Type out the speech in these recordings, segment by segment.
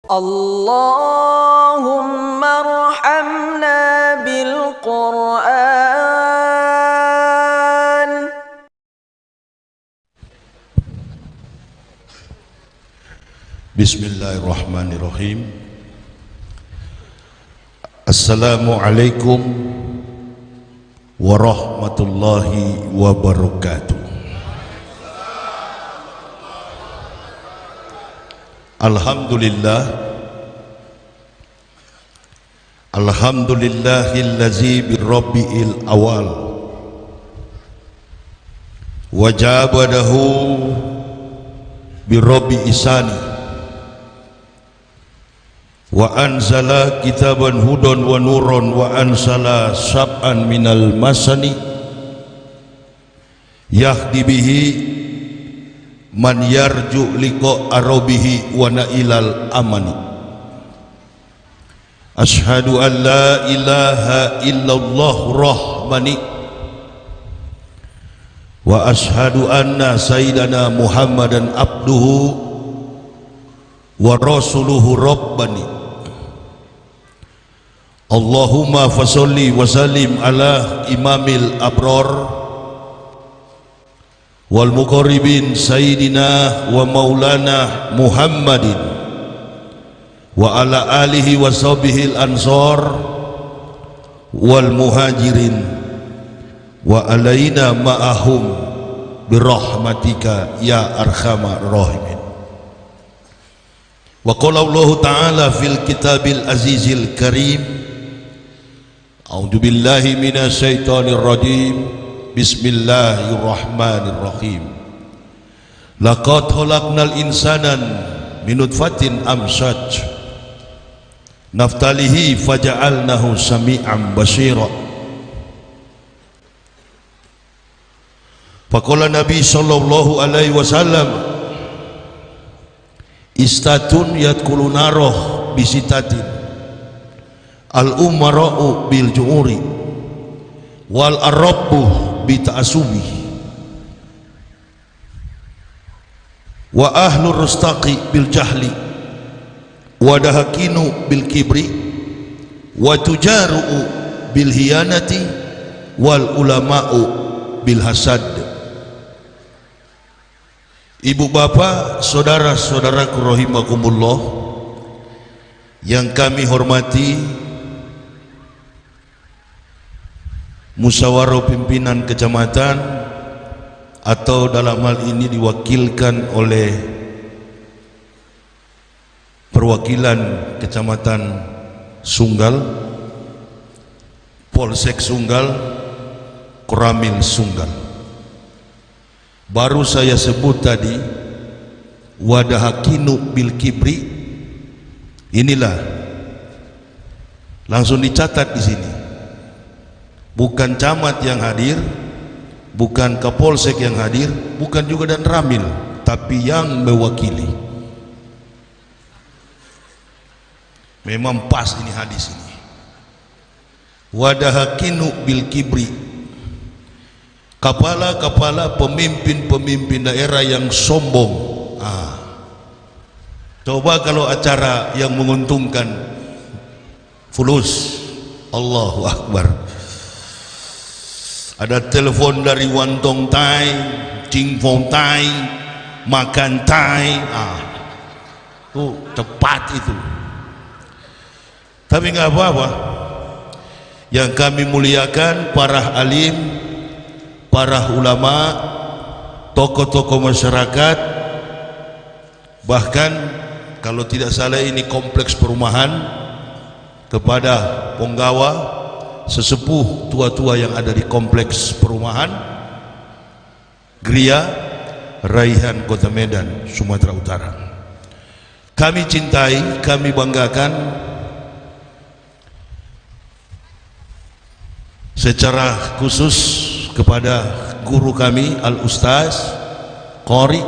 اللهم ارحمنا بالقرآن. Bismillahirrahmanirrahim. Assalamualaikum warahmatullahi wabarakatuh. Alhamdulillahillazi birabbi'il awal wajabadahu birabbi isani wa anzala kitaban hudan wa nuran wa ansala sab'an minal masani yahdi bihi man yarju liqa arabihi wa nailal amani. Ashhadu an la ilaha illallah rahmani wa ashhadu anna sayyidana Muhammadan abduhu wa rasuluhu rabbani. Allahumma fasalli wa sallim ala imamil abrar wal muqarribin sayyidina wa maulana Muhammadin wa ala alihi wa sahbihi al-ansar wal muhajirin wa alaina ma'ahum birahmatika ya arhamar rahimin. Wa qala Allah ta'ala fil kitabil azizil karim, a'udzu billahi minasy syaithanir rajim. Bismillahirrahmanirrahim. Laqad khalaqnal insana min nutfatin amsyaj naftalihi faja'alnahu sami'an basira. Faqala Nabi sallallahu alaihi wasallam, istatun yadkhulun naroh bisitatin al umara'u bil ju'uri wal arabu bita'asubi wa ahlur rustaqi bil jahli wa dahakinu bil kibri wa tujaru'u bil hiyanati wal ulama'u bil hasad. Ibu bapak, saudara-saudaraku rahimakumullah yang kami hormati, musyawarah pimpinan kecamatan atau dalam hal ini diwakilkan oleh perwakilan kecamatan Sunggal, Polsek Sunggal, Koramil Sunggal. Baru saya sebut tadi wadahakinu bil kibri, inilah langsung dicatat di sini. Bukan camat yang hadir, bukan kapolsek yang hadir, bukan juga dan ramil, tapi yang mewakili. Memang pas ini hadis ini. Wadahakinu bil kibri, kepala-kepala pemimpin-pemimpin daerah yang sombong. Coba kalau acara yang menguntungkan, fulus, Allahu Akbar. Ada telepon dari Wantong Tai, Cingfong Tai, makan Tai, tuh cepat itu. Tapi nggak apa-apa. Yang kami muliakan para alim, para ulama, tokoh-tokoh masyarakat, bahkan kalau tidak salah ini kompleks perumahan, kepada penggawa, sesepuh tua-tua yang ada di kompleks perumahan Gria Raihan Kota Medan, Sumatera Utara. Kami cintai, kami banggakan secara khusus kepada guru kami Al-Ustaz Qori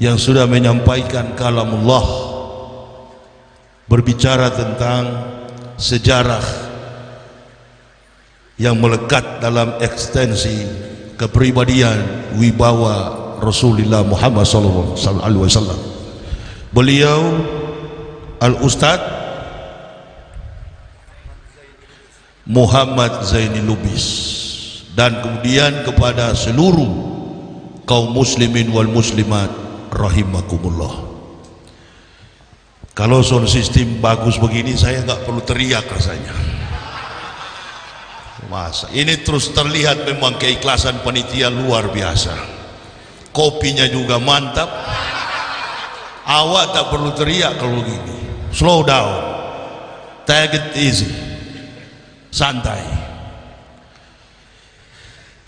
yang sudah menyampaikan kalamullah, berbicara tentang sejarah yang melekat dalam ekstensi kepribadian wibawa Rasulullah Muhammad sallallahu alaihi wasallam. Beliau Al-Ustadz Muhammad Zaini Lubis, dan kemudian kepada seluruh kaum muslimin wal muslimat rahimakumullah. Kalau sound system bagus begini saya nggak perlu teriak rasanya. Masa ini terus terlihat memang keikhlasan panitia luar biasa. Kopinya juga mantap. Awak tak perlu teriak kalau begini. Slow down, take it easy, santai.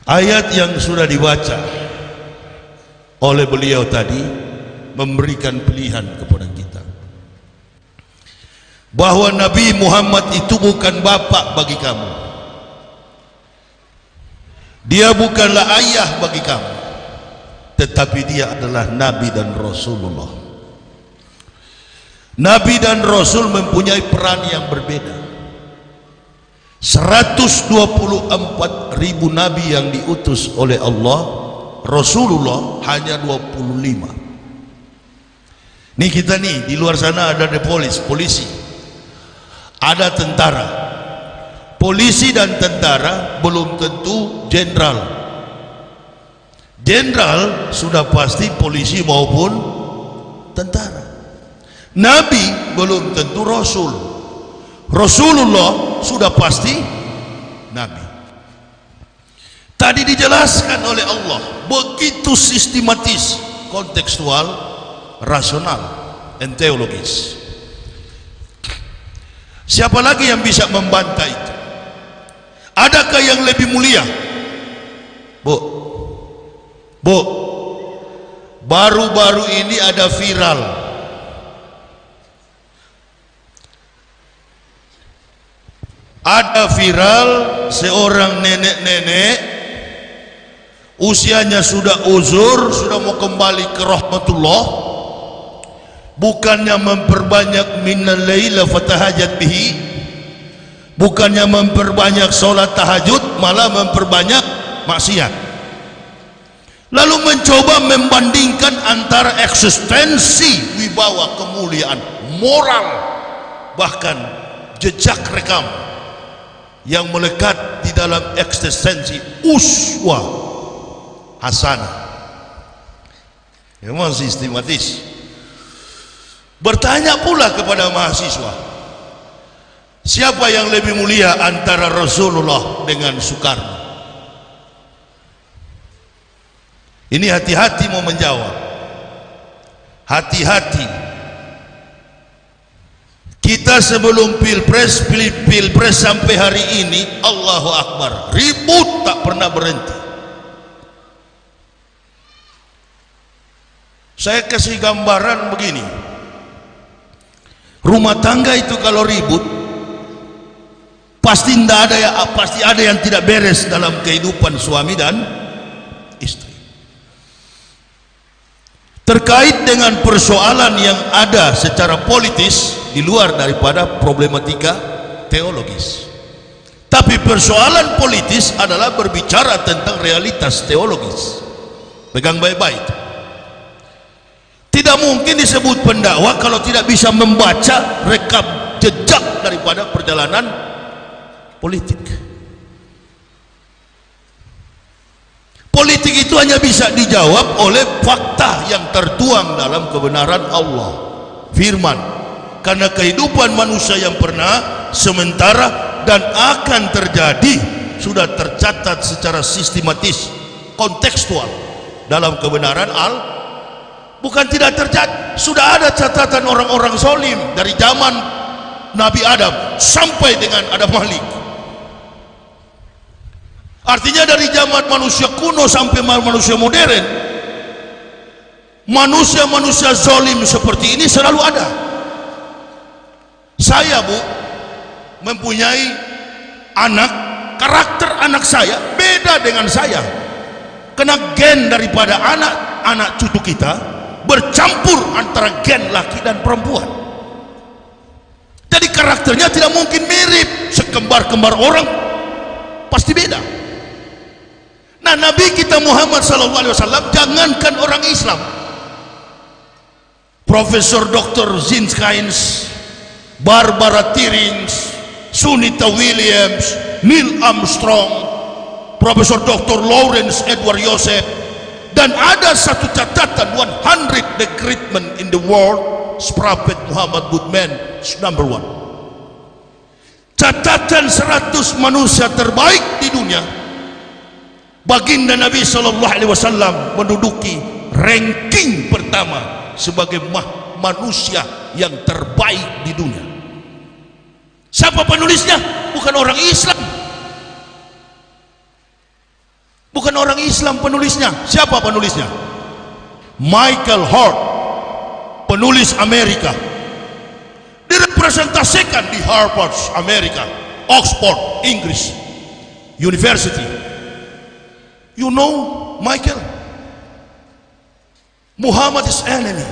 Ayat yang sudah dibaca oleh beliau tadi memberikan pilihan kepada kita bahwa Nabi Muhammad itu bukan bapak bagi kamu, dia bukanlah ayah bagi kamu, tetapi dia adalah Nabi dan Rasulullah. Nabi dan Rasul mempunyai peran yang berbeda. 124.000 Nabi yang diutus oleh Allah, Rasulullah hanya 25. Nih kita nih di luar sana ada polisi, ada tentara. Polisi dan tentara belum tentu jenderal. Jenderal sudah pasti polisi maupun tentara. Nabi belum tentu Rasul. Rasulullah sudah pasti Nabi. Tadi dijelaskan oleh Allah begitu sistematis, kontekstual, rasional, dan teologis. Siapa lagi yang bisa membantah itu? Adakah yang lebih mulia? Bu, baru-baru ini ada viral. Ada viral seorang nenek-nenek usianya sudah uzur, sudah mau kembali ke rahmatullah, bukannya memperbanyak minal laila fatahajat bihi, bukannya memperbanyak sholat tahajud, malah memperbanyak maksiat. Lalu mencoba membandingkan antara eksistensi, wibawa, kemuliaan, moral, bahkan jejak rekam yang melekat di dalam eksistensi uswah hasanah. Memang sistematis. Bertanya pula kepada mahasiswa, siapa yang lebih mulia antara Rasulullah dengan Soekarno? Ini hati-hati mau menjawab. Hati-hati. Kita sebelum pilpres sampai hari ini, Allahu Akbar, ribut tak pernah berhenti. Saya kasih gambaran begini. Rumah tangga itu kalau ribut pasti ada yang tidak beres dalam kehidupan suami dan istri. Terkait dengan persoalan yang ada secara politis di luar daripada problematika teologis. Tapi persoalan politis adalah berbicara tentang realitas teologis. Pegang baik-baik. Tidak mungkin disebut pendakwa kalau tidak bisa membaca rekam jejak daripada perjalanan politik. Politik itu hanya bisa dijawab oleh fakta yang tertuang dalam kebenaran Allah, firman. Karena kehidupan manusia yang pernah, sementara, dan akan terjadi sudah tercatat secara sistematis, kontekstual dalam kebenaran bukan tidak tercatat, sudah ada catatan orang-orang zalim dari zaman Nabi Adam sampai dengan Adam Malik. Artinya dari zaman manusia kuno sampai manusia modern, manusia-manusia zalim seperti ini selalu ada. Saya, Bu, mempunyai anak, karakter anak saya beda dengan saya, karena gen daripada anak cucu kita bercampur antara gen laki dan perempuan. Jadi karakternya tidak mungkin mirip, sekembar-kembar orang pasti beda. Nah, Nabi kita Muhammad SAW, jangankan orang Islam, Profesor Dr. Zinskains Barbara Tirings, Sunita Williams, Neil Armstrong, Profesor Dr. Lawrence Edward Joseph. Dan ada satu catatan, 100 the great men in the world, Prophet Muhammad Budman number 1. Catatan 100 manusia terbaik di dunia, baginda Nabi SAW menduduki ranking pertama sebagai manusia yang terbaik di dunia. Siapa penulisnya? Bukan orang Islam. Bukan orang Islam penulisnya. Siapa penulisnya? Michael Hart, penulis Amerika. Direpresentasikan di Harvard, Amerika, Oxford, Inggris, University. You know Michael? Muhammad is enemy.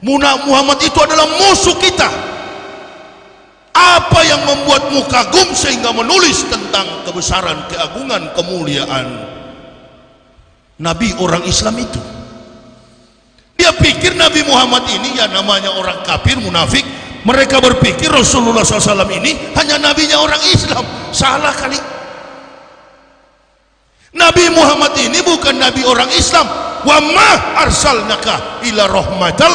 Muhammad itu adalah musuh kita. Apa yang membuatmu kagum sehingga menulis tentang kebesaran, keagungan, kemuliaan Nabi orang Islam itu? Dia pikir Nabi Muhammad ini ya namanya orang kafir, munafik. Mereka berpikir Rasulullah SAW ini hanya nabinya orang Islam. Salah kali. Nabi Muhammad ini bukan nabi orang Islam. Wa ma arsalnaka ila rahmatal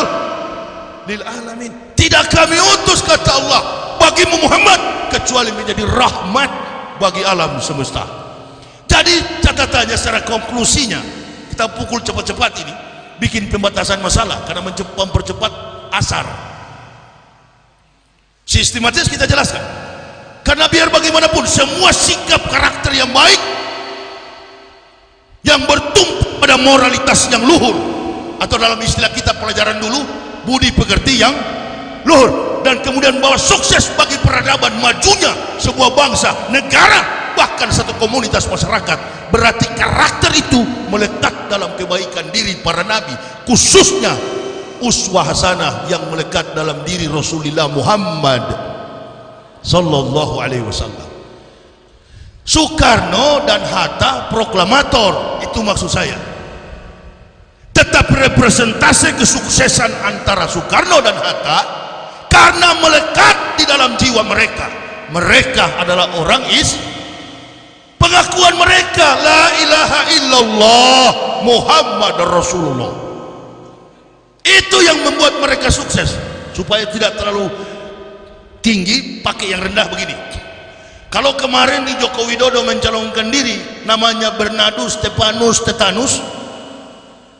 lil alamin. Tidak kami utus, kata Allah, bagimu Muhammad kecuali menjadi rahmat bagi alam semesta. Jadi catatannya secara konklusinya, kita pukul cepat-cepat ini, bikin pembatasan masalah karena mempercepat asar. Sistematis kita jelaskan, karena biar bagaimanapun semua sikap karakter yang baik yang bertumpu pada moralitas yang luhur, atau dalam istilah kita pelajaran dulu, budi pekerti yang luhur, dan kemudian bawa sukses bagi peradaban majunya sebuah bangsa, negara, bahkan satu komunitas masyarakat. Berarti karakter itu melekat dalam kebaikan diri para nabi, khususnya uswah hasanah yang melekat dalam diri Rasulullah Muhammad sallallahu alaihi wasallam. Soekarno dan Hatta proklamator, itu maksud saya. Tetap representasi kesuksesan antara Soekarno dan Hatta karena melekat di dalam jiwa mereka. Mereka adalah orang pengakuan mereka la ilaha illallah Muhammad Rasulullah. Itu yang membuat mereka sukses. Supaya tidak terlalu tinggi, pakai yang rendah begini. Kalau kemarin di Joko Widodo mencalonkan diri namanya Bernardo Stefanus Tetanus,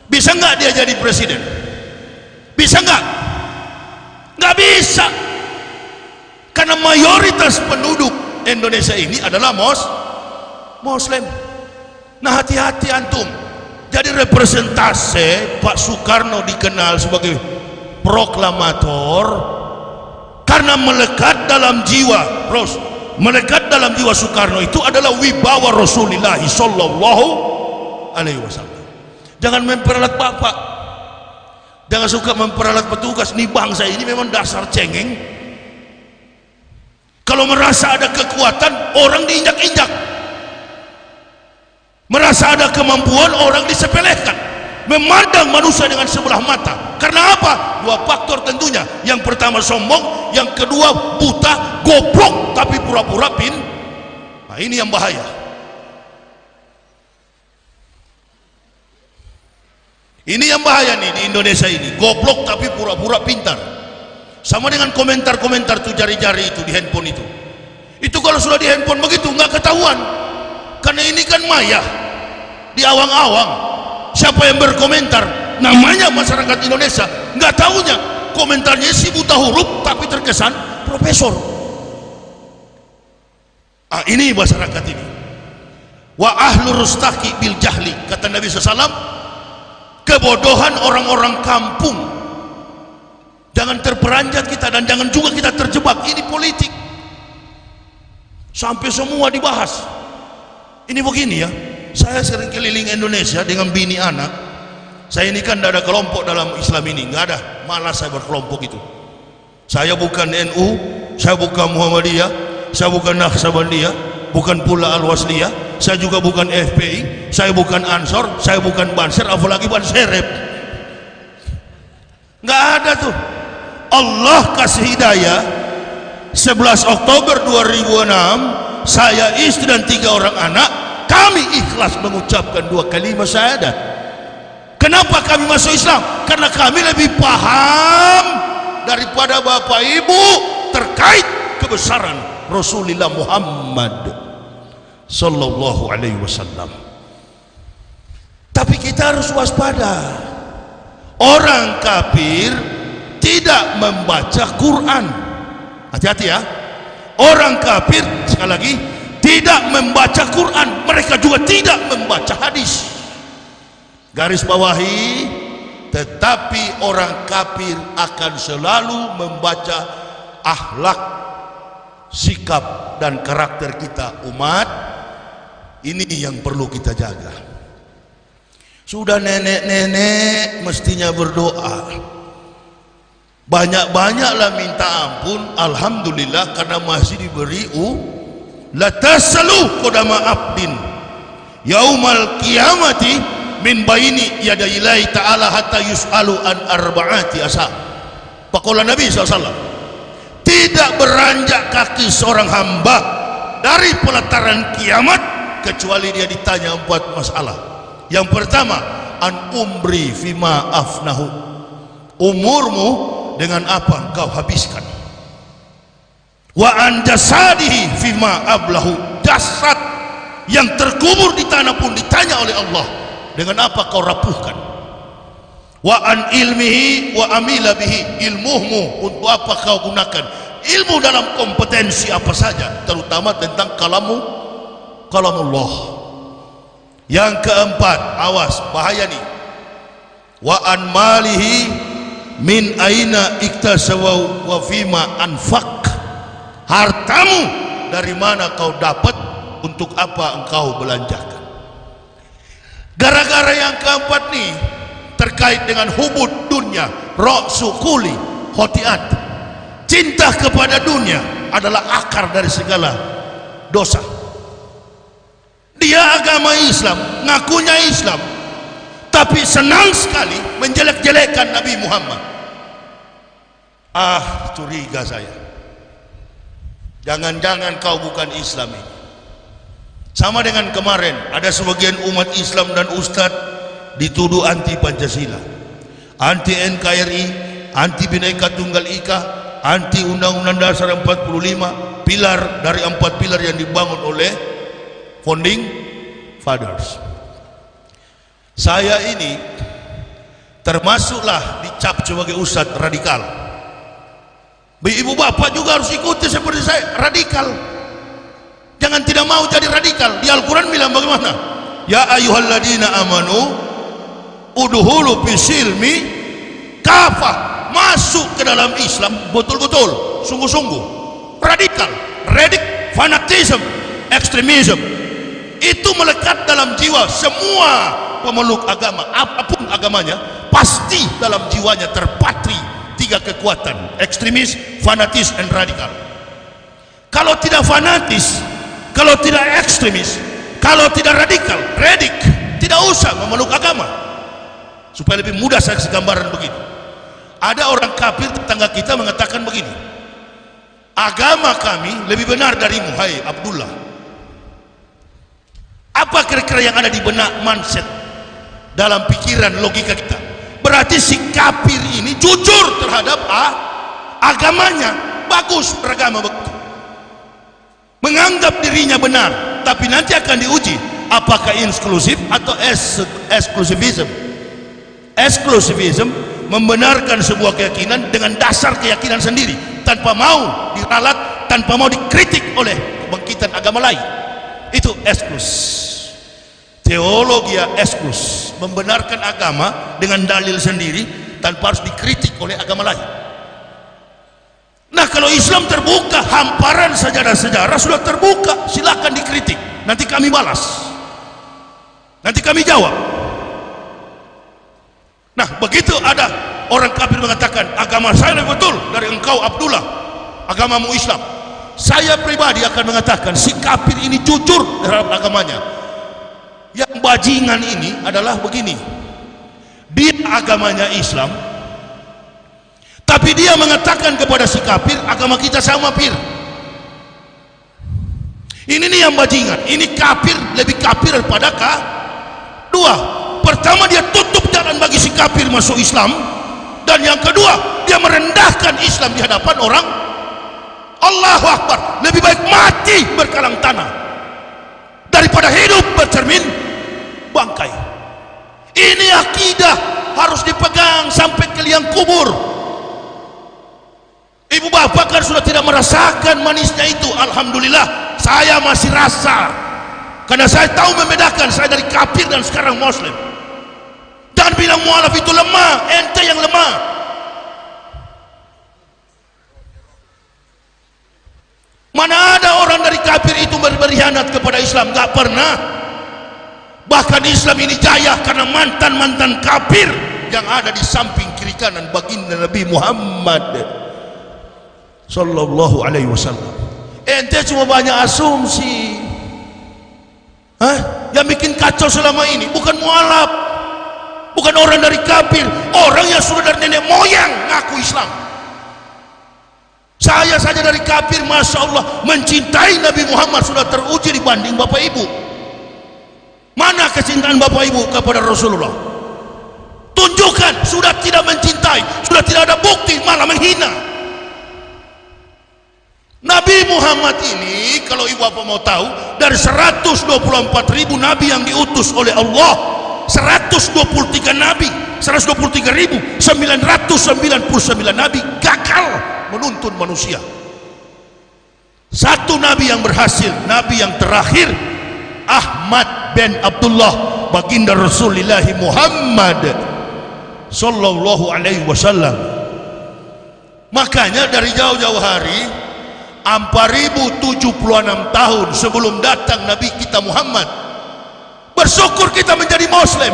bisa nggak dia jadi presiden? Bisa nggak? Nggak bisa, karena mayoritas penduduk Indonesia ini adalah Muslim. Nah, hati-hati antum. Jadi representasi Pak Soekarno dikenal sebagai proklamator karena melekat dalam jiwa melekat dalam jiwa Soekarno itu adalah wibawa Rasulullah sallallahu alaihi wasallam. Jangan memperalat bapak, jangan suka memperalat petugas. Nih bangsa ini memang dasar cengeng. Kalau merasa ada kekuatan, orang diinjak-injak. Merasa ada kemampuan, orang disepelekan. Memandang manusia dengan sebelah mata. Karena apa? Dua faktor tentunya. Yang pertama sombong, yang kedua buta, goblok tapi pura-pura Nah, ini yang bahaya. Ini yang bahaya nih di Indonesia ini. Goblok tapi pura-pura pintar. Sama dengan komentar-komentar tuh jari-jari itu di handphone itu. Itu kalau sudah di handphone begitu nggak ketahuan. Karena ini kan maya di awang-awang. Siapa yang berkomentar? Namanya masyarakat Indonesia. Nggak tahunya komentarnya si buta huruf tapi terkesan profesor. Ini masyarakat ini. Wa ahlu rustaki bil jahli, kata Nabi SAW, kebodohan orang-orang kampung. Jangan terperanjat kita, dan jangan juga kita terjebak. Ini politik sampai semua dibahas. Ini begini ya, saya sering keliling Indonesia dengan bini anak. Saya ini kan tidak ada kelompok dalam Islam ini, nggak ada. Malas saya berkelompok itu. Saya bukan NU, saya bukan Muhammadiyah, saya bukan Naqsabandiyah, bukan pula Al-Wasliyah, saya juga bukan FPI, saya bukan Ansor, saya bukan Banser, apalagi Banserep. Nggak ada tuh. Allah kasih hidayah 11 Oktober 2006, saya, istri dan 3 orang anak, kami ikhlas mengucapkan 2 kalimat syahadat. Kenapa kami masuk Islam? Karena kami lebih paham daripada bapak ibu terkait kebesaran Rasulullah Muhammad sallallahu alaihi wasallam. Tapi kita harus waspada. Orang kafir tidak membaca Quran. Hati-hati ya. Orang kafir, sekali lagi, tidak membaca Quran. Mereka juga tidak membaca hadis. Garis bawahi, tetapi orang kafir akan selalu membaca akhlak, sikap dan karakter kita umat. Ini yang perlu kita jaga. Sudah nenek-nenek mestinya berdoa. Banyak-banyaklah minta ampun. Alhamdulillah, karena masih diberi la tasalu qadama abdin yaumal qiyamati min baini yadayillahi ta'ala hatta yus'alu an arba'ati asa. Pakola Nabi SAW, tidak beranjak kaki seorang hamba dari pelataran kiamat kecuali dia ditanya 4 masalah. Yang pertama, an umri fima afnahu, umurmu dengan apa engkau habiskan. Wa an jasadihi fima ablahu, jasad yang terkubur di tanah pun ditanya oleh Allah, dengan apa kau rapuhkan. Wa an ilmihi wa amila bihi, ilmuhmu untuk apa kau gunakan. Ilmu dalam kompetensi apa saja, terutama tentang kalamullah. Yang keempat, awas, bahaya nih. Wa an malihi min aina iktasawa wa fima anfaq, hartamu dari mana kau dapat, untuk apa engkau belanjakan. Gara-gara yang keempat nih terkait dengan hubud dunia, ra'su kulli khotiat, cinta kepada dunia adalah akar dari segala dosa. Dia agama Islam, ngakunya Islam, tapi senang sekali menjelek-jelekkan Nabi Muhammad. Curiga saya, jangan-jangan kau bukan Islam ini. Sama dengan kemarin, ada sebagian umat Islam dan ustadz dituduh anti Pancasila, anti NKRI, anti Bhinneka Tunggal Ika, anti Undang-Undang Dasar 45, pilar dari 4 pilar yang dibangun oleh Founding Fathers. Saya ini termasuklah dicap sebagai ustadz radikal. Ibu bapak juga harus ikuti seperti saya, radikal. Jangan tidak mau jadi radikal. Di Al-Quran bilang bagaimana? Ya ayyuhalladzina amanu udhulu fisilmi kafah, masuk ke dalam Islam betul-betul, sungguh-sungguh. Radikal, fanatism, ekstremisme itu melekat dalam jiwa semua pemeluk agama, apapun agamanya, pasti dalam jiwanya terpatri 3 kekuatan: ekstremis, fanatis, dan radikal. Kalau tidak fanatis, kalau tidak ekstremis, kalau tidak radikal, tidak usah memeluk agama. Supaya lebih mudah saya kasih gambaran begini. Ada orang kafir tetangga kita mengatakan begini, agama kami lebih benar darimu, hai Abdullah. Apa kira-kira yang ada di benak mindset dalam pikiran logika kita? Berarti si kafir ini jujur terhadap agamanya, bagus beragama begitu, menganggap dirinya benar. Tapi nanti akan diuji apakah inklusif atau eksklusivisme. Eksklusivisme membenarkan sebuah keyakinan dengan dasar keyakinan sendiri, tanpa mau diralat, tanpa mau dikritik oleh kebangkitan agama lain. Itu eksklus. Teologi eksklus, membenarkan agama dengan dalil sendiri tanpa harus dikritik oleh agama lain. Nah, kalau Islam terbuka, hamparan sejarah-sejarah sudah terbuka, silakan dikritik, nanti kami balas, nanti kami jawab. Nah, begitu ada orang kafir mengatakan agama saya lebih betul dari engkau Abdullah, agamamu Islam, saya pribadi akan mengatakan si kafir ini jujur terhadap agamanya. Yang bajingan ini adalah begini, dia agamanya Islam, Tapi dia mengatakan kepada si kafir, agama kita sama pir. Ini nih yang bajingan. Ini kafir, lebih kafir daripada dua. Pertama, dia tutup jalan bagi si kafir masuk Islam, dan yang kedua, dia merendahkan Islam di hadapan orang. Allahu Akbar. Lebih baik mati berkalang tanah daripada hidup bercermin bangkai. Ini akidah harus dipegang sampai ke liang kubur. Ibu bapak kan sudah tidak merasakan manisnya itu. Alhamdulillah, saya masih rasa, karena saya tahu membedakan saya dari kafir dan sekarang muslim. Jangan bilang mualaf itu lemah, ente yang lemah. Mana ada orang dari kafir itu berkhianat kepada Islam? Gak pernah. Bahkan Islam ini jaya karena mantan-mantan kafir yang ada di samping kiri kanan baginda Nabi Muhammad sallallahu alaihi wasallam. Ente cuma banyak asumsi. Yang bikin kacau selama ini bukan mualaf, bukan orang dari kafir, orang yang sudah dari nenek moyang ngaku Islam. Saya saja dari kafir, masya Allah, mencintai Nabi Muhammad sudah teruji dibanding bapak ibu. Mana kecintaan bapak ibu kepada Rasulullah? Tunjukkan. Sudah tidak mencintai, sudah tidak ada bukti, malah menghina. Nabi Muhammad ini, kalau ibu bapak mau tahu, dari 124.000 nabi yang diutus oleh Allah, 123 nabi, 123.999 nabi gagal menuntun manusia. Satu nabi yang berhasil, nabi yang terakhir, Ahmad bin Abdullah, baginda Rasulullah Muhammad sallallahu alaihi wasallam. Makanya dari jauh-jauh hari, 4076 tahun sebelum datang Nabi kita Muhammad, bersyukur kita menjadi muslim.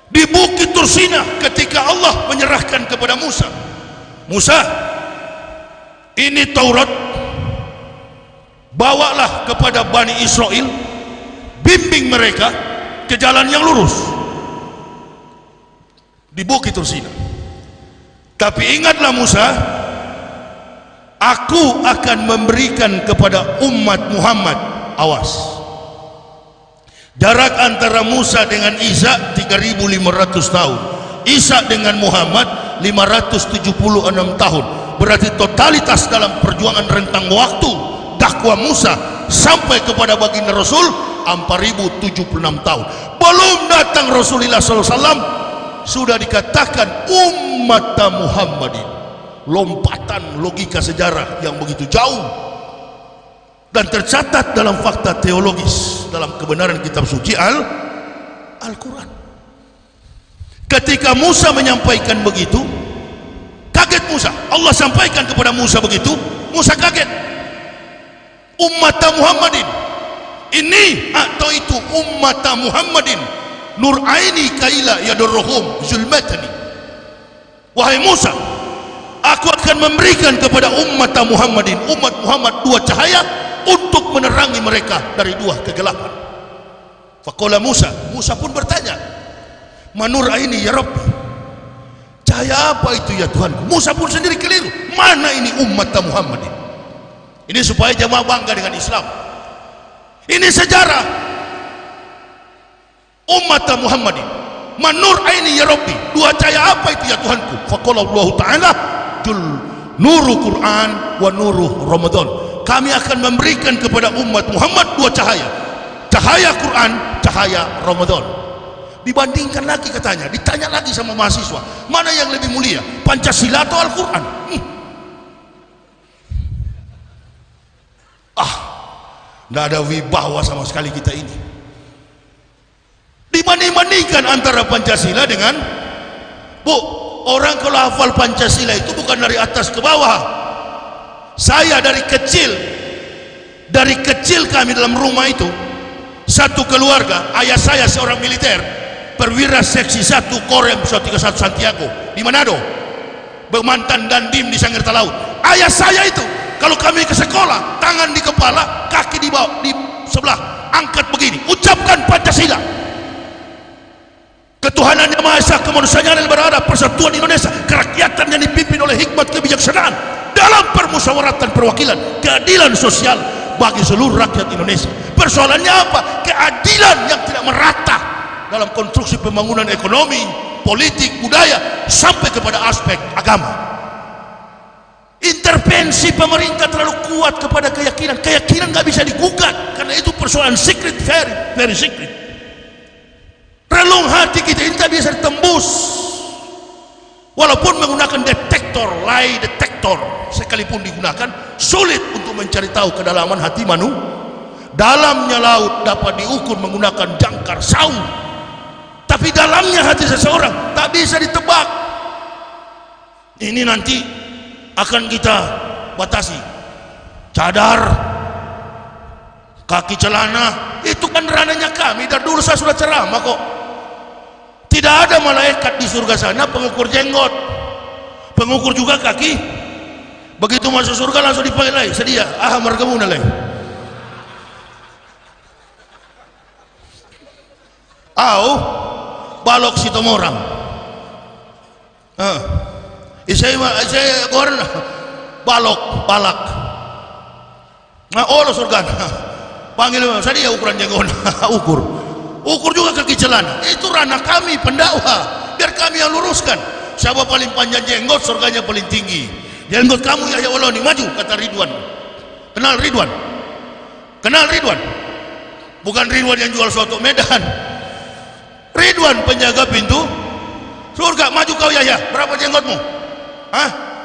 Di Bukit Tursina ketika Allah menyerahkan kepada Musa, ini Taurat, bawalah kepada Bani Israel, bimbing mereka ke jalan yang lurus. Di Bukit Tursina. Tapi ingatlah Musa, aku akan memberikan kepada umat Muhammad, awas, jarak antara Musa dengan Isa 3.500 tahun, Isa dengan Muhammad 576 tahun. Berarti totalitas dalam perjuangan rentang waktu dakwah Musa sampai kepada baginda Rasul 4.076 tahun. Belum datang Rasulullah SAW sudah dikatakan umat Muhammadin. Lompatan logika sejarah yang begitu jauh dan tercatat dalam fakta teologis dalam kebenaran kitab suci Al-Quran. Ketika Musa menyampaikan begitu, kaget Musa. Allah sampaikan kepada Musa begitu, Musa kaget. Ummat Muhammadin ini atau itu ummat Muhammadin nur aini kaila yadurruhum zulmatani. Wahai Musa, aku akan memberikan kepada umat Muhammadin, umat Muhammad, dua cahaya untuk menerangi mereka dari dua kegelapan. Faqala Musa, Musa pun bertanya, manur aini ya Rabbi, cahaya apa itu ya Tuhan? Musa pun sendiri keliru, mana ini umat Muhammadin? Ini supaya jemaah bangga dengan Islam. Ini sejarah umat Muhammadin. Manur aini ya Rabbi, dua cahaya apa itu ya Tuhanku? Faqala Allah Ta'ala, nuru Quran wa nuru Ramadan. Kami akan memberikan kepada umat Muhammad dua cahaya, cahaya Quran, cahaya Ramadan. Dibandingkan lagi katanya, ditanya lagi sama mahasiswa, mana yang lebih mulia, Pancasila atau Al-Quran? Tidak ada wibawa sama sekali kita ini. Dibanding-bandingkan antara Pancasila dengan orang kalau hafal Pancasila itu bukan dari atas ke bawah. Saya dari kecil kami dalam rumah itu, satu keluarga, ayah saya seorang militer, perwira seksi 1 Korem 131 Santiago di Manado, mantan dandim di Sangirta Laut. Ayah saya itu kalau kami ke sekolah, tangan di kepala, kaki di bawah, di sebelah, angkat begini, ucapkan Pancasila. ketuhanan yang Maha Esa, kemanusiaan yang berada, persatuan Indonesia, kerakyatan yang dipimpin oleh hikmat kebijaksanaan dalam permusyawaratan perwakilan, keadilan sosial bagi seluruh rakyat Indonesia. Persoalannya apa? Keadilan yang tidak merata dalam konstruksi pembangunan ekonomi, politik, budaya, sampai kepada aspek agama. Intervensi pemerintah terlalu kuat kepada keyakinan. Keyakinan nggak bisa digugat karena itu persoalan secret, very, very secret. Relung hati kita ini tak bisa ditembus walaupun menggunakan detektor, lie detektor sekalipun digunakan, sulit untuk mencari tahu kedalaman hati manusia. Dalamnya laut dapat diukur menggunakan jangkar saung, tapi dalamnya hati seseorang tak bisa ditebak. Ini nanti akan kita batasi. Cadar, kaki celana, itu kan ranahnya kami. Dari dulu saya sudah ceramah kok. Tidak ada malaikat di surga sana pengukur jenggot, pengukur juga kaki. Begitu masuk surga langsung dipanggil lagi, sedia margamuna lagi. Balok si tomorang. Saya goreng balak. Lo surga. Panggil saya dia ukuran jenggot. Ukur juga kaki celana. Itu ranah kami pendakwa. Biar kami yang luruskan. Siapa paling panjang jenggot, surganya paling tinggi. Jenggot kamu ya Allah ini maju, kata Ridwan. Kenal Ridwan? Kenal Ridwan? Bukan Ridwan yang jual soto Medan. Ridwan penjaga pintu surga. Maju kau ya. Berapa jenggotmu?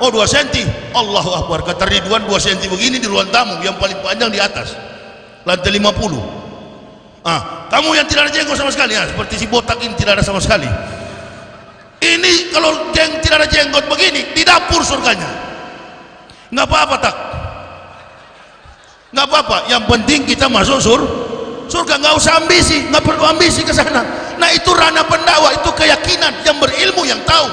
2 cm. Allahu Akbar. Kata Ridwan 2 cm begini di ruang tamu, yang paling panjang di atas lantai 50. Kamu yang tidak ada jenggot sama sekali, seperti si botak ini tidak ada sama sekali. Ini kalau tidak ada jenggot begini di dapur surganya. Nggak apa-apa tak? Nggak apa-apa. Yang penting kita masuk surga. Nggak usah ambisi, nggak perlu ambisi ke sana. Nah itu ranah pendakwa, itu keyakinan yang berilmu yang tahu.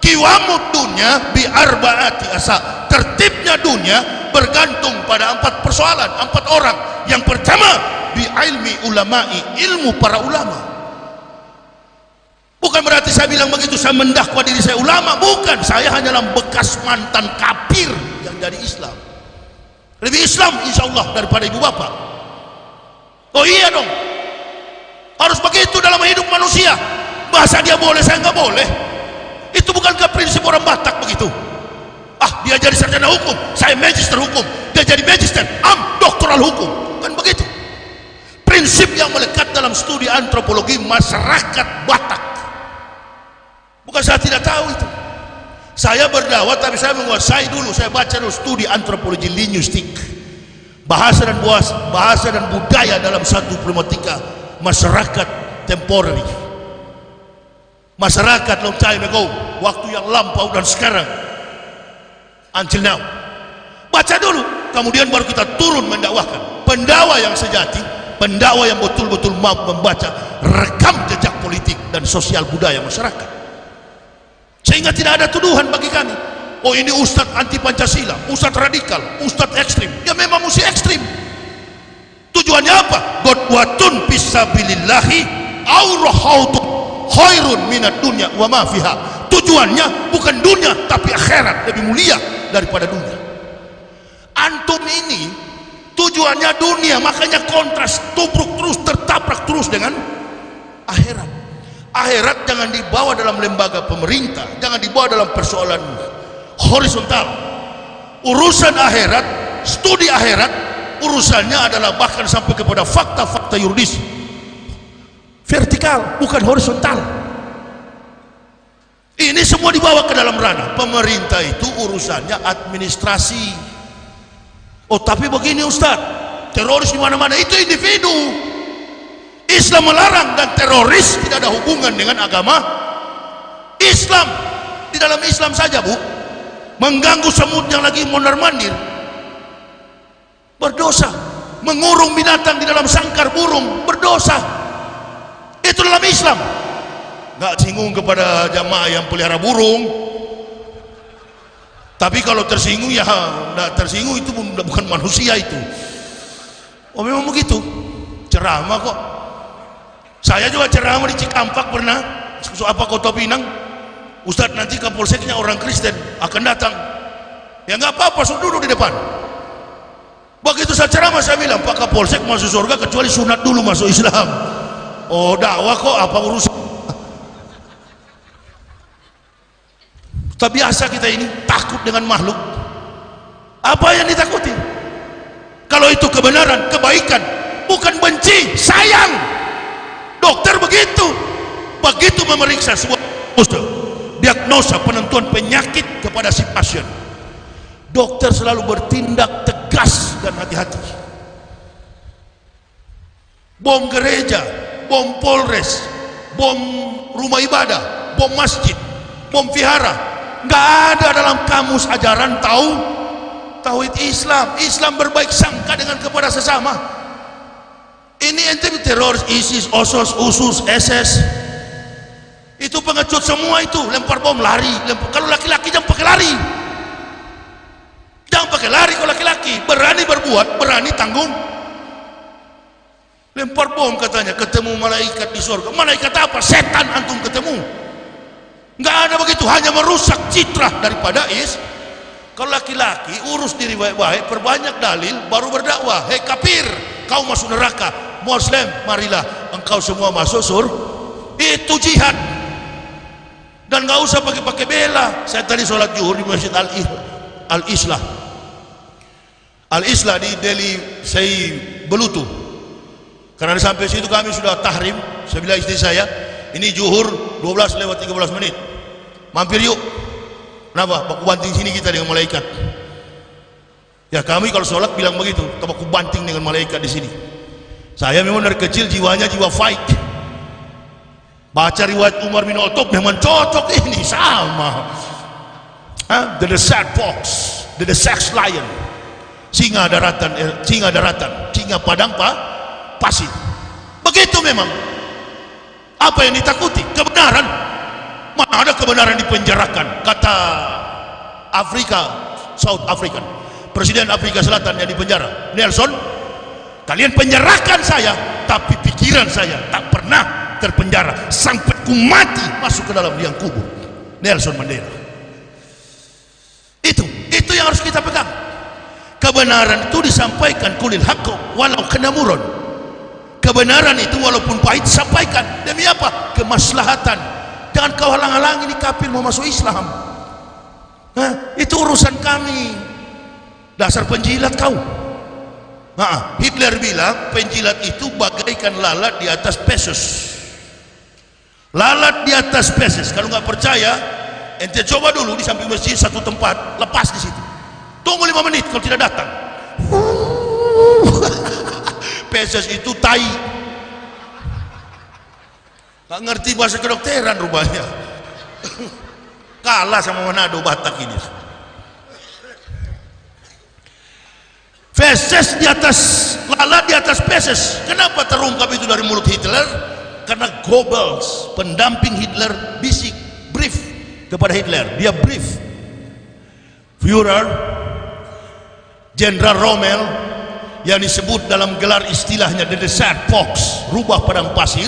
Kiwamud dunya bi arbaati asa. Tertibnya dunia bergantung pada 4 persoalan, 4 orang. Yang pertama bi ilmi ulama'i, ilmu para ulama. Bukan berarti saya bilang begitu saya mendakwa diri saya ulama, bukan. Saya hanyalah bekas mantan kafir yang jadi Islam. Lebih Islam insya Allah daripada ibu bapak. Oh iya dong, harus begitu dalam hidup manusia. Bahasa dia boleh, saya nggak boleh. Itu bukankah prinsip orang Batak begitu? Dia jadi sarjana hukum, saya magister hukum. Dia jadi magister, doktoral hukum. Kan begitu prinsip yang melekat dalam studi antropologi masyarakat Batak. Bukan saya tidak tahu itu. Saya berdakwah tapi saya menguasai dulu. Saya baca dulu studi antropologi linguistik, bahasa dan budaya dalam satu problematika masyarakat temporary, masyarakat long time ago, waktu yang lampau dan sekarang, until now. Baca dulu, kemudian baru kita turun mendakwahkan. Pendakwa yang sejati, pendakwa yang betul-betul mampu membaca rekam jejak politik dan sosial budaya masyarakat, sehingga tidak ada tuduhan bagi kami. Oh ini ustadz anti Pancasila, ustadz radikal, ustadz ekstrim. Ya memang mesti ekstrim. Tujuannya apa? Godwatun fisabilillahi aurahautu khairun minad dunya wa ma fiha. Tujuannya bukan dunia tapi akhirat, lebih mulia daripada dunia. Antum ini tujuannya dunia, makanya kontras, tubruk terus, tertabrak terus dengan akhirat. Akhirat jangan dibawa dalam lembaga pemerintah, jangan dibawa dalam persoalan horizontal. Urusan akhirat, studi akhirat, urusannya adalah bahkan sampai kepada fakta-fakta yuridis, vertikal bukan horizontal. Ini semua dibawa ke dalam ranah pemerintah. Itu urusannya administrasi. Oh tapi begini Ustaz, teroris di mana-mana itu individu. Islam melarang, dan teroris tidak ada hubungan dengan agama Islam. Di dalam Islam saja Bu, mengganggu semut yang lagi mondar-mandir berdosa, mengurung binatang di dalam sangkar burung berdosa. Itu dalam Islam. Nggak singgung kepada jamaah yang pelihara burung, tapi kalau tersinggung ya nggak tersinggung, itu bukan manusia itu. Oh memang begitu, ceramah kok. Saya juga ceramah di Cikampak pernah, apa Kota Pinang. Ustadz, nanti kapolseknya orang Kristen akan datang. Ya nggak apa-apa, suruh duduk di depan. Begitu saya ceramah, saya bilang, Pak Kapolsek masuk surga kecuali sunat dulu masuk Islam. Oh, dakwah kok apa urusan? Tak biasa kita ini takut dengan makhluk. Apa yang ditakuti? Kalau itu kebenaran, kebaikan, bukan benci, sayang. Dokter begitu memeriksa sebuah diagnosa penentuan penyakit kepada si pasien, dokter selalu bertindak tegas dan hati-hati. Bom gereja, bom Polres, bom rumah ibadah, bom masjid, bom vihara, nggak ada dalam kamus ajaran tauhid Islam. Islam berbaik sangka dengan kepada sesama. Ini ente teroris ISIS, OSOS, USUS, SS, itu pengecut semua, itu lempar bom lari. Kalau laki-laki jangan pakai lari, jangan pakai lari. Kalau laki-laki berani berbuat, berani tanggung. Lempar bom katanya ketemu malaikat di surga. Malaikat apa? Setan antum ketemu. Nggak ada begitu, hanya merusak citra daripada Kalau laki-laki urus diri baik-baik, perbanyak dalil, baru berdakwah. Hei kafir, kau masuk neraka. Muslim, marilah engkau semua masuk surga. Itu jihad. Dan nggak usah pakai bela. Saya tadi sholat zuhur di Masjid Al-Islah di Delhi Sei Belutu. Karena sampai situ kami sudah tahrim. Saya bilang istri saya, ini zuhur 12:13 menit, mampir yuk. Kenapa? Baku banting sini kita dengan malaikat. Ya kami kalau sholat bilang begitu, baku banting dengan malaikat di sini. Saya memang dari kecil jiwanya jiwa fight. Baca riwayat Umar bin Khattab memang cocok ini sama. The desert fox, the desert lion, singa daratan, singa padang pasir. Begitu memang. Apa yang ditakuti? Kebenaran. Mana ada kebenaran dipenjarakan? Kata South African, Presiden Afrika Selatan yang dipenjara, Nelson, kalian penjarakan saya, tapi pikiran saya tak pernah terpenjara sampai ku mati masuk ke dalam liang kubur. Nelson Mandela. Itu yang harus kita pegang. Kebenaran itu disampaikan, kulil haqqo walau kana murun. Kebenaran itu walaupun pahit sampaikan. Demi apa? Kemaslahatan. Jangan kau halang-halangi ini kafir mau masuk Islam. Itu urusan kami. Dasar penjilat kau. Hitler bilang penjilat itu bagaikan lalat di atas pesos. Lalat di atas pesos. Kalau nggak percaya, ente coba dulu di samping masjid satu tempat, lepas di situ. Tunggu 5 menit kalau tidak datang. Pesos itu tai. Nggak ngerti bahasa kedokteran rupanya. Kalah sama Manado Batak ini. Feses di atas, lalat di atas feses. Kenapa terungkap itu dari mulut Hitler? Karena Goebbels, pendamping Hitler, bisik, brief kepada Hitler. Dia brief Führer Jenderal Rommel yang disebut dalam gelar istilahnya the desert fox, rubah padang pasir,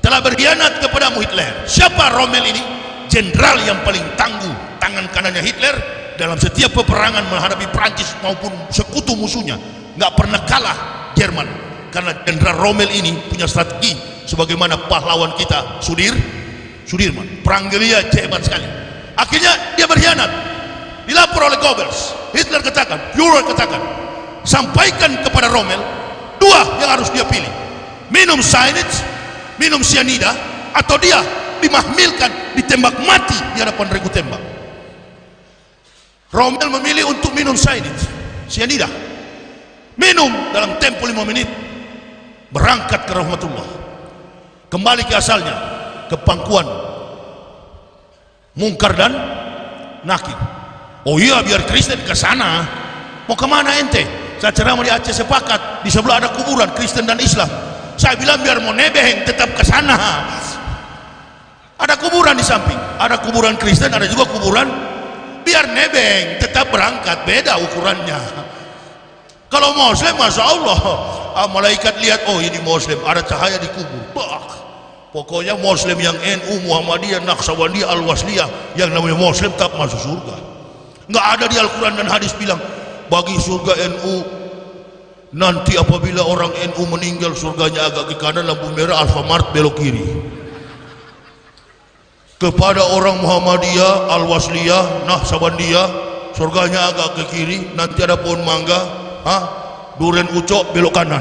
telah berkhianat kepadamu Hitler. Siapa Rommel ini? Jenderal yang paling tangguh, tangan kanannya Hitler dalam setiap peperangan menghadapi Prancis maupun sekutu musuhnya. Nggak pernah kalah Jerman, karena Jenderal Rommel ini punya strategi sebagaimana pahlawan kita Sudirman. Perang gerilya hebat sekali. Akhirnya dia berkhianat, dilapor oleh Goebbels. Hitler katakan, Führer katakan, sampaikan kepada Rommel 2 yang harus dia pilih: minum cyanide, minum cyanida, atau dia dimahmilkan, ditembak mati di hadapan regu tembak. Rommel memilih untuk minum cyanida. Minum dalam tempo 5 menit, berangkat ke rahmatullah, kembali ke asalnya, ke pangkuan Mungkar dan Nakir. Oh iya, biar Kristen ke sana. Mau kemana ente? Saya ceramah di Aceh, sepakat di sebelah ada kuburan Kristen dan Islam. Saya bilang biar mau nebeng tetap ke sana. Ada kuburan di samping, ada kuburan Kristen, ada juga kuburan. Biar nebeng tetap berangkat, beda ukurannya. Kalau Muslim, masya Allah, malaikat lihat, oh ini Muslim, ada cahaya di kubur. Bah, pokoknya Muslim yang NU, Muhammadiyah, Naqsabandiyah, Al-Wasliyah, yang namanya Muslim tak masuk surga. Nggak ada di Al-Quran dan hadis bilang bagi surga NU nanti apabila orang NU meninggal surganya agak ke kanan, lampu merah, Alfamart belok kiri. Kepada orang Muhammadiyah, Al-Wasliyah, Naqsabandiyah, surganya agak ke kiri, nanti ada pohon mangga, durian ucok belok kanan.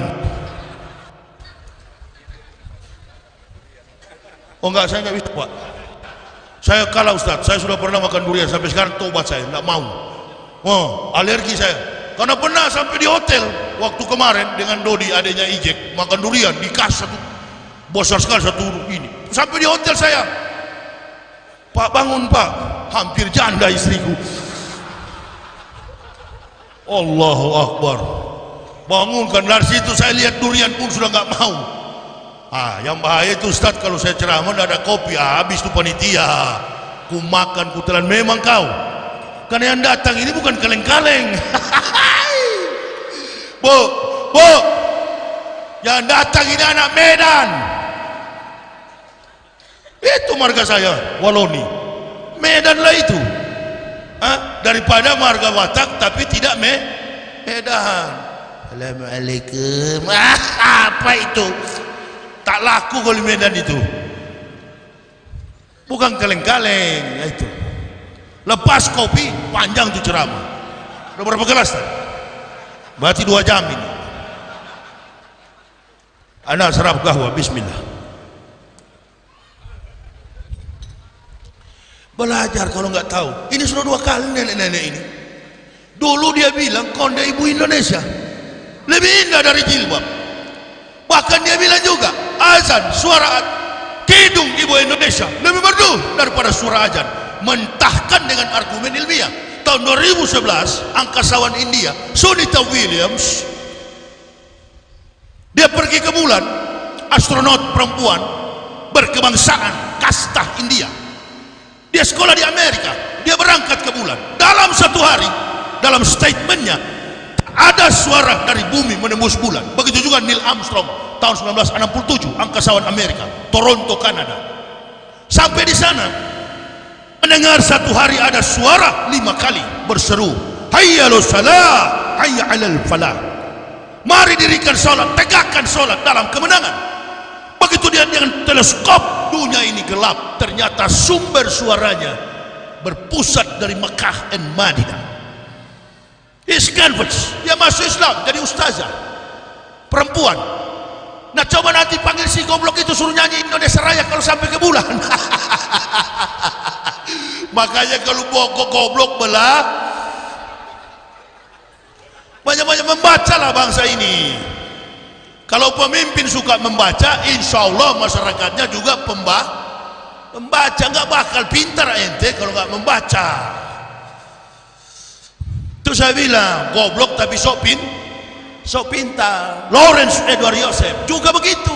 Oh enggak, saya enggak bisa Pak. Saya kalah Ustaz, saya sudah pernah makan durian, sampai sekarang tobat saya, enggak mau. Oh, alergi saya. Karena pernah sampai di hotel waktu kemarin dengan Dodi adanya Ijek makan durian dikasih satu besar sekali satu ini. Sampai di hotel saya, Pak bangun Pak, hampir janda istriku. Allahu Akbar. Bangunkan, dari situ saya lihat durian pun sudah nggak mau. Yang bahaya itu Ustaz, kalau saya ceramah ada kopi, habis itu panitia. Ku makan, ku telan. Memang kau, karena yang datang ini bukan kaleng-kaleng. Bu, yang datang ini anak Medan. Itu marga saya, Waloni. Medan lah itu. Daripada marga Batak tapi tidak Medan. Assalamualaikum. Apa itu? Tak laku kalau Medan itu. Bukan kaleng-kaleng itu. Lepas kopi panjang tuh ceramah. Udah berapa gelas tadi? Berarti 2 jam ini. Anak serap kahwa, bismillah. Belajar kalau nggak tahu. Ini sudah 2 kali nenek-nenek ini. Dulu dia bilang konde ibu Indonesia lebih indah dari jilbab. Bahkan dia bilang juga azan, suara kidung ibu Indonesia lebih merdu daripada suara azan. Mentahkan dengan argumen ilmiah. Tahun 2011 angkasawan India Sunita Williams, dia pergi ke bulan, astronot perempuan berkebangsaan kasta India. Dia sekolah di Amerika, dia berangkat ke bulan. Dalam 1 hari, dalam statementnya, ada suara dari bumi menembus bulan. Begitu juga Neil Armstrong tahun 1967, angkasawan Amerika, Toronto, Kanada. Sampai di sana mendengar 1 hari ada suara 5 kali berseru, hayya alal salah, hayya alal falah. Mari dirikan salat, tegakkan salat dalam kemenangan. Begitu dia dengan teleskop, dunia ini gelap. Ternyata sumber suaranya berpusat dari Mekah dan Madinah. His converts, dia masuk Islam, jadi ustazah perempuan. Nah coba nanti panggil si goblok itu, suruh nyanyi Indonesia Raya kalau sampai ke bulan. Makanya kalau bokok goblok belah, banyak-banyak membacalah bangsa ini. Kalau pemimpin suka membaca, insya Allah masyarakatnya juga membaca. Nggak bakal pintar ente kalau nggak membaca. Itu saya bilang goblok tapi sok pintar. Lawrence Edward Joseph juga begitu.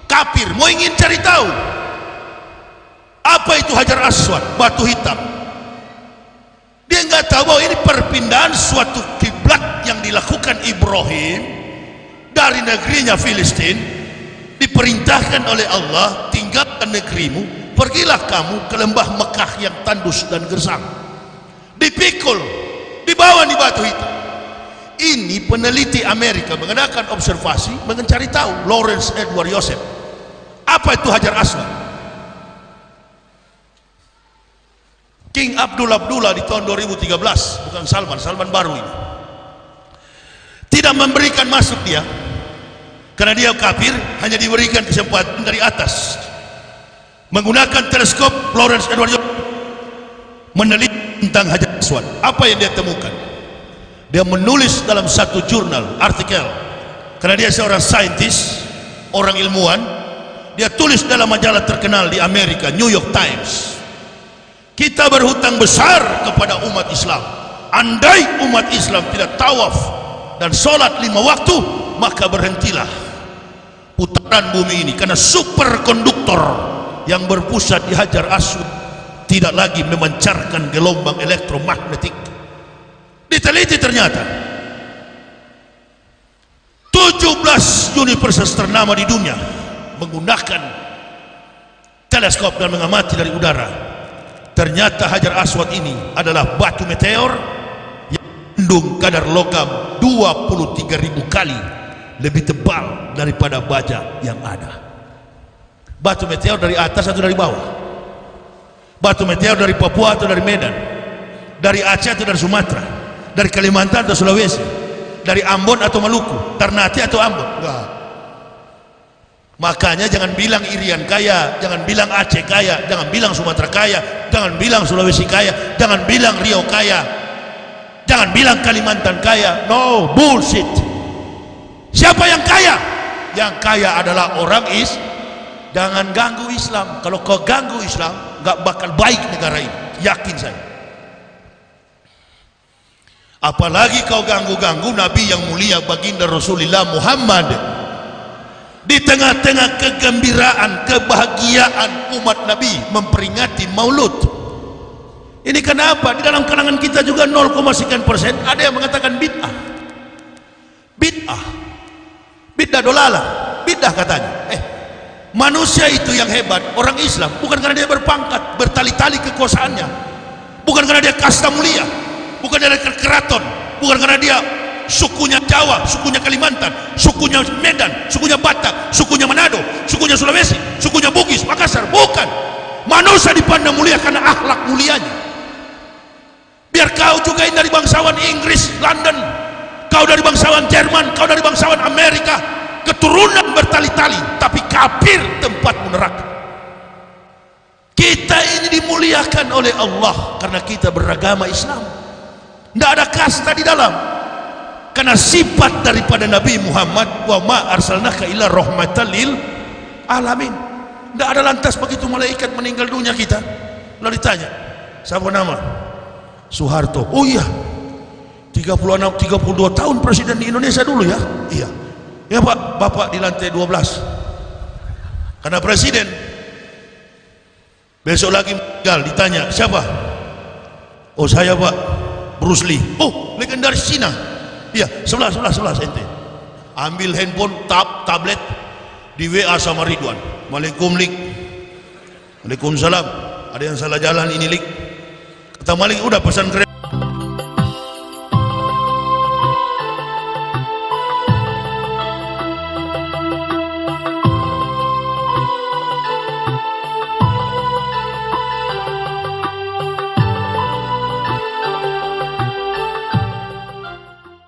Kafir, mau ingin cari tahu apa itu Hajar Aswad, batu hitam. Dia nggak tahu bahwa ini perpindahan suatu kiblat yang dilakukan Ibrahim dari negerinya Filistin. Diperintahkan oleh Allah, tinggalkan negerimu, pergilah kamu ke lembah Mekah yang tandus dan gersang. Dipikul, dibawa di batu hitam. Ini peneliti Amerika mengadakan observasi, mencari tahu. Lawrence Edward Joseph, apa itu Hajar Aswad. King Abdullah di tahun 2013, bukan Salman baru ini, tidak memberikan masuk dia karena dia kafir. Hanya diberikan kesempatan dari atas menggunakan teleskop. Lawrence Edward meneliti tentang Hajar Aswad. Apa yang dia temukan? Dia menulis dalam satu jurnal artikel, karena dia seorang saintis, orang ilmuwan. Dia tulis dalam majalah terkenal di Amerika, New York Times. Kita berhutang besar kepada umat Islam. Andai umat Islam tidak tawaf dan sholat 5 waktu, maka berhentilah putaran bumi ini, karena superkonduktor yang berpusat di Hajar Aswad tidak lagi memancarkan gelombang elektromagnetik. Diteliti ternyata 70% 17 universitas ternama di dunia menggunakan teleskop dan mengamati dari udara. Ternyata Hajar Aswad ini adalah batu meteor yang mengandung kadar logam 23.000 kali lebih tebal daripada baja yang ada. Batu meteor dari atas atau dari bawah? Batu meteor dari Papua atau dari Medan? Dari Aceh atau dari Sumatera? Dari Kalimantan atau Sulawesi? Dari Ambon atau Maluku? Ternate atau Ambon? Enggak. Makanya jangan bilang Irian kaya, jangan bilang Aceh kaya, jangan bilang Sumatera kaya, jangan bilang Sulawesi kaya, jangan bilang Riau kaya, jangan bilang Kalimantan kaya. No, bullshit. Siapa yang kaya? Yang kaya adalah orang Jangan ganggu Islam. Kalau kau ganggu Islam, gak bakal baik negara ini, yakin saya. Apalagi kau ganggu-ganggu Nabi yang mulia baginda Rasulullah Muhammad. Di tengah-tengah kegembiraan, kebahagiaan umat Nabi memperingati Maulud. Ini kenapa? Di dalam kalangan kita juga 0,sekian% ada yang mengatakan bid'ah. Bid'ah dolalah, bid'ah katanya. Manusia itu yang hebat, orang Islam, bukan karena dia berpangkat, bertali-tali kekuasaannya, bukan karena dia kasta mulia, bukan karena dia keraton, bukan karena dia sukunya Jawa, sukunya Kalimantan, sukunya Medan, sukunya Batak, sukunya Manado, sukunya Sulawesi, sukunya Bugis, Makassar. Bukan. Manusia dipandang mulia karena akhlak mulianya. Biar kau juga dari bangsawan Inggris, London, kau dari bangsawan Jerman, kau dari bangsawan Amerika, keturunan bertali-tali, tapi kafir tempatmu neraka. Kita ini dimuliakan oleh Allah karena kita beragama Islam. Tidak ada kasta di dalam. Karena sifat daripada Nabi Muhammad, wa ma arsalnaka illa rahmatan lil alamin. Tidak ada lantas begitu malaikat meninggal dunia kita lalu ditanya, siapa nama? Soeharto. Oh iya, 32 tahun presiden di Indonesia dulu ya. Iya. Ya Pak, Bapak di lantai 12 karena presiden. Besok lagi meninggal, ditanya siapa? Oh saya Pak, Bruce Lee. Oh legendaris Cina. Iya, sebelah ente. Ambil handphone, tablet, di WA sama Ridwan. Waalaikumsalam. Ada yang salah jalan ini lik. Kata Malik, udah pesan kereta.